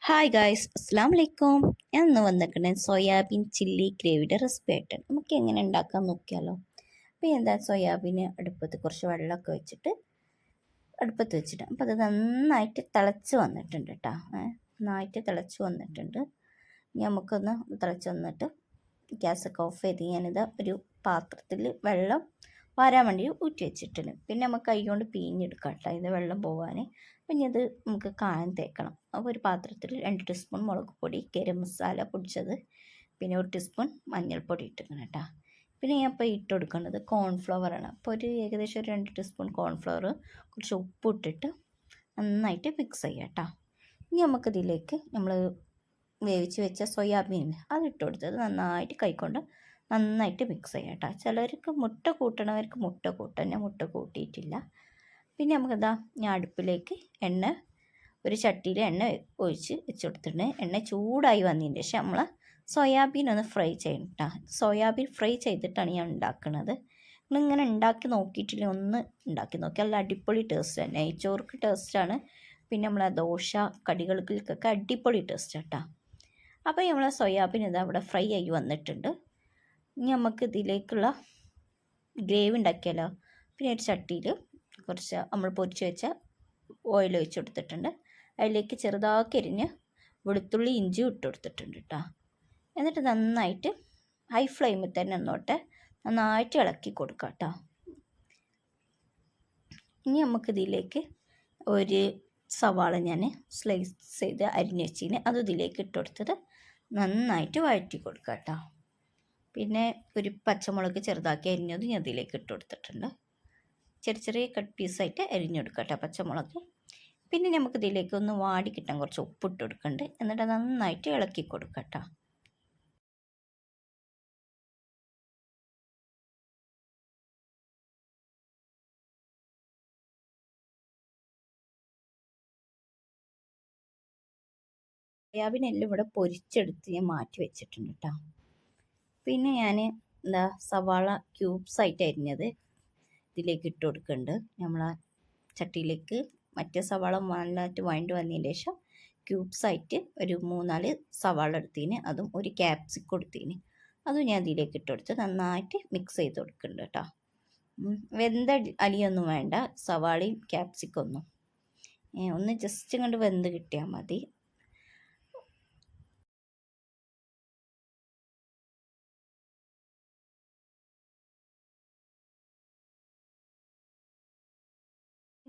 Hi guys, അസ്സാം വലൈക്കും. ഞാൻ ഇന്ന് വന്നിട്ടുണ്ട് സോയാബീൻ ചില്ലി ഗ്രേവിയുടെ റെസിപ്പി ആയിട്ട്. നമുക്ക് എങ്ങനെ ഉണ്ടാക്കാൻ നോക്കിയാലോ. അപ്പോൾ എന്താ, സോയാബീൻ അടുപ്പത്ത് കുറച്ച് വെള്ളമൊക്കെ വെച്ചിട്ട് അപ്പോൾ അത് നന്നായിട്ട് തിളച്ച് വന്നിട്ടുണ്ട് കേട്ടോ. നന്നായിട്ട് തിളച്ച് വന്നിട്ടുണ്ട്. ഇനി നമുക്കൊന്ന് തിളച്ച് വന്നിട്ട് ഗ്യാസൊക്കെ ഓഫ് ചെയ്ത് ഞാനിത് ഒരു പാത്രത്തിൽ വെള്ളം വാരാൻ വേണ്ടി ഊറ്റി വെച്ചിട്ടുണ്ട്. പിന്നെ നമുക്ക് കൈ കൊണ്ട് പിഴിഞ്ഞെടുക്കാം കേട്ടോ, ഇത് വെള്ളം പോകാൻ. പിന്നെ ഇത് നമുക്ക് കായം തേക്കണം. അപ്പോൾ ഒരു പാത്രത്തിൽ 2 ടീസ്പൂൺ മുളക് പൊടി, ഗരം മസാല പൊടിച്ചത്, പിന്നെ 1 ടീസ്പൂൺ മഞ്ഞൾപ്പൊടി ഇട്ടിക്കണം കേട്ടോ. പിന്നെ ഞാൻ ഇപ്പോൾ ഇട്ട് കൊടുക്കേണ്ടത് കോൺഫ്ലവറാണ്. അപ്പോൾ ഏകദേശം ഒരു 2 ടീസ്പൂൺ കോൺഫ്ലവർ, കുറച്ച് ഉപ്പ് ഇട്ടിട്ട് നന്നായിട്ട് മിക്സ് ചെയ്യാം കേട്ടോ. ഇനി നമുക്കിതിലേക്ക് നമ്മൾ വേവിച്ച് വെച്ച സോയാബീൻ അതിട്ട് കൊടുത്തത് നന്നായിട്ട് കൈക്കൊണ്ട് നന്നായിട്ട് മിക്സ് ചെയ്യാം കേട്ടോ. ചിലർക്ക് മുട്ട കൂട്ടണവർക്ക് മുട്ട കൂട്ടാൻ, ഞാൻ മുട്ട കൂട്ടിയിട്ടില്ല. പിന്നെ നമുക്കിതാ, ഞാൻ അടുപ്പിലേക്ക് ഒരു ചട്ടിയിൽ എണ്ണ ഒഴിച്ച് വെച്ച് കൊടുത്തിട്ടുണ്ട്. എണ്ണ ചൂടായി വന്നതിന് ശേഷം നമ്മൾ സോയാബീൻ ഒന്ന് ഫ്രൈ ചെയ്യണം കേട്ടോ. സോയാബീൻ ഫ്രൈ ചെയ്തിട്ടാണ് ഞാൻ ഉണ്ടാക്കുന്നത്. നിങ്ങളിങ്ങനെ ഉണ്ടാക്കി നോക്കിയിട്ടില്ല, ഒന്ന് ഉണ്ടാക്കി നോക്കി. നല്ല അടിപൊളി ടേസ്റ്റാണ്. നെയ്ച്ചോർക്ക് ടേസ്റ്റാണ്. പിന്നെ നമ്മളെ ദോശ കടികൾക്കൊക്കെ അടിപൊളി ടേസ്റ്റ് കേട്ടോ. അപ്പോൾ നമ്മൾ സോയാബീൻ ഇതാ അവിടെ ഫ്രൈ ആയി വന്നിട്ടുണ്ട്. ഇനി നമുക്ക് ഇതിലേക്കുള്ള ഗ്രേവി ഉണ്ടാക്കിയാലോ. പിന്നെ ഒരു ചട്ടിയിൽ കുറച്ച് നമ്മൾ പൊരിച്ച് വെച്ച ഓയിൽ ഒഴിച്ച് കൊടുത്തിട്ടുണ്ട്. അതിലേക്ക് ചെറുതാക്കി എരിഞ്ഞ് വെളുത്തുള്ളി ഇഞ്ചി ഇട്ട് കൊടുത്തിട്ടുണ്ട് കേട്ടോ. എന്നിട്ട് നന്നായിട്ട് ഹൈ ഫ്ലെയിമിൽ തന്നെ നന്നായിട്ട് ഇളക്കി കൊടുക്കാം കേട്ടോ. ഇനി നമുക്കിതിലേക്ക് ഒരു സവാള ഞാൻ സ്ലൈസ് ചെയ്ത് അരിഞ്ഞ് വെച്ചിന് അത് ഇതിലേക്ക് ഇട്ട് കൊടുത്തത് നന്നായിട്ട് വഴറ്റി കൊടുക്കാം കേട്ടോ. പിന്നെ ഒരു പച്ചമുളക് ചെറുതാക്കി അരിഞ്ഞത് ഞാൻ ഇതിലേക്ക് ഇട്ട് കൊടുത്തിട്ടുണ്ട്. ചെറിയ ചെറിയ കട്ട് പീസായിട്ട് അരിഞ്ഞെടുക്കാം കേട്ടോ പച്ചമുളക്. പിന്നെ നമുക്ക് ഇതിലേക്ക് ഒന്ന് വാടി കിട്ടാൻ കുറച്ച് ഉപ്പിട്ട് കൊടുക്കുന്നുണ്ട്. എന്നിട്ട് നന്നായിട്ട് ഇളക്കി കൊടുക്കാം കേട്ടോ. സോയാബീനെല്ലാം ഇവിടെ പൊരിച്ചെടുത്ത് ഞാൻ മാറ്റി വെച്ചിട്ടുണ്ട് കേട്ടോ. പിന്നെ ഞാൻ സവാള ക്യൂബ്സായിട്ട് അരിഞ്ഞത് ഇതിലേക്ക് ഇട്ട് കൊടുക്കുന്നുണ്ട്. നമ്മൾ ചട്ടിയിലേക്ക് മറ്റേ സവാള നന്നായിട്ട് വഴണ്ട് വന്നതിന് ശേഷം ക്യൂബ്സായിട്ട് ഒരു 3-4 സവാള എടുത്തിന്, അതും ഒരു ക്യാപ്സിക്കം എടുത്തിന്, അതും ഞാൻ ഇതിലേക്ക് ഇട്ട് കൊടുത്ത് നന്നായിട്ട് മിക്സ് ചെയ്ത് കൊടുക്കുന്നുണ്ട് കേട്ടോ. വെന്ത അലിയൊന്നും വേണ്ട, സവാളയും ക്യാപ്സിക്കം ഒന്ന് ജസ്റ്റ് ഇങ്ങോട്ട് വെന്ത് കിട്ടിയാൽ മതി.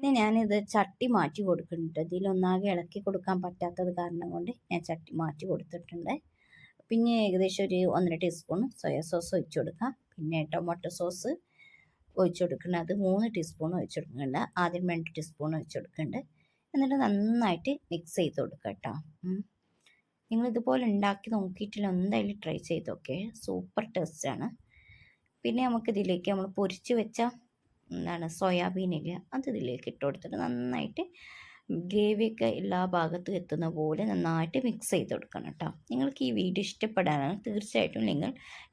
പിന്നെ ഞാനിത് ചട്ടി മാറ്റി കൊടുക്കുന്നുണ്ട്. ഇതിലൊന്നാകെ ഇളക്കി കൊടുക്കാൻ പറ്റാത്തത് കാരണം കൊണ്ട് ഞാൻ ചട്ടി മാറ്റി കൊടുത്തിട്ടുണ്ട്. പിന്നെ ഏകദേശം ഒരു 1.5 ടീസ്പൂൺ സോയാ സോസ് ഒഴിച്ചു കൊടുക്കാം. പിന്നെ ടൊമാറ്റോ സോസ് ഒഴിച്ചു കൊടുക്കുന്നത് 3 ടീസ്പൂൺ ഒഴിച്ചു കൊടുക്കുന്നുണ്ട്. ആദ്യം 2 ടീസ്പൂൺ ഒഴിച്ചു കൊടുക്കുന്നുണ്ട്. എന്നിട്ട് നന്നായിട്ട് മിക്സ് ചെയ്ത് കൊടുക്കുക കേട്ടോ. നിങ്ങളിതുപോലെ ഉണ്ടാക്കി നോക്കിയിട്ടില്ല, എന്തായാലും ട്രൈ ചെയ്ത് നോക്കേ, സൂപ്പർ ടേസ്റ്റാണ്. പിന്നെ നമുക്കിതിലേക്ക് നമ്മൾ പൊരിച്ച് വെച്ച സോയാബീനില്ല അത് ഇതിലേക്ക് ഇട്ട് കൊടുത്തിട്ട് നന്നായിട്ട് ഗ്രേവിയൊക്കെ എല്ലാ ഭാഗത്തും എത്തുന്ന പോലെ നന്നായിട്ട് മിക്സ് ചെയ്ത് കൊടുക്കണം കേട്ടോ. നിങ്ങൾക്ക് ഈ വീഡിയോ ഇഷ്ടപ്പെടാനാണ് തീർച്ചയായിട്ടും നിങ്ങൾ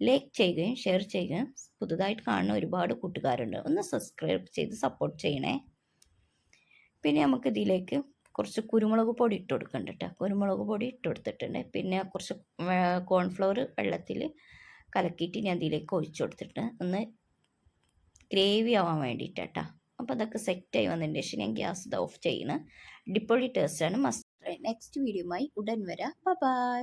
ലൈക്ക് ചെയ്യുകയും ഷെയർ ചെയ്യുകയും, പുതുതായിട്ട് കാണുന്ന ഒരുപാട് കൂട്ടുകാരുണ്ട്, ഒന്ന് സബ്സ്ക്രൈബ് ചെയ്ത് സപ്പോർട്ട് ചെയ്യണേ. പിന്നെ നമുക്ക് ഇതിലേക്ക് കുറച്ച് കുരുമുളക് പൊടി ഇട്ട് കൊടുക്കുന്നുണ്ട് കേട്ടോ. കുരുമുളക് പൊടി ഇട്ട് കൊടുത്തിട്ടുണ്ട്. പിന്നെ കുറച്ച് കോൺഫ്ലവർ വെള്ളത്തിൽ കലക്കിയിട്ട് ഞാൻ ഇതിലേക്ക് ഒഴിച്ചു കൊടുത്തിട്ട് ഒന്ന് ഗ്രേവി ആവാൻ വേണ്ടിയിട്ട് കേട്ടോ. അപ്പോൾ അതൊക്കെ സെറ്റായി വന്നതിന് ശേഷം ഞാൻ ഗ്യാസ് ഓഫ് ചെയ്യണം. അടിപൊളി ടേസ്റ്റാണ്, മസ്റ്റ് ട്രൈ. നെക്സ്റ്റ് വീഡിയോയുമായി ഉടൻ വരാം. ബൈ.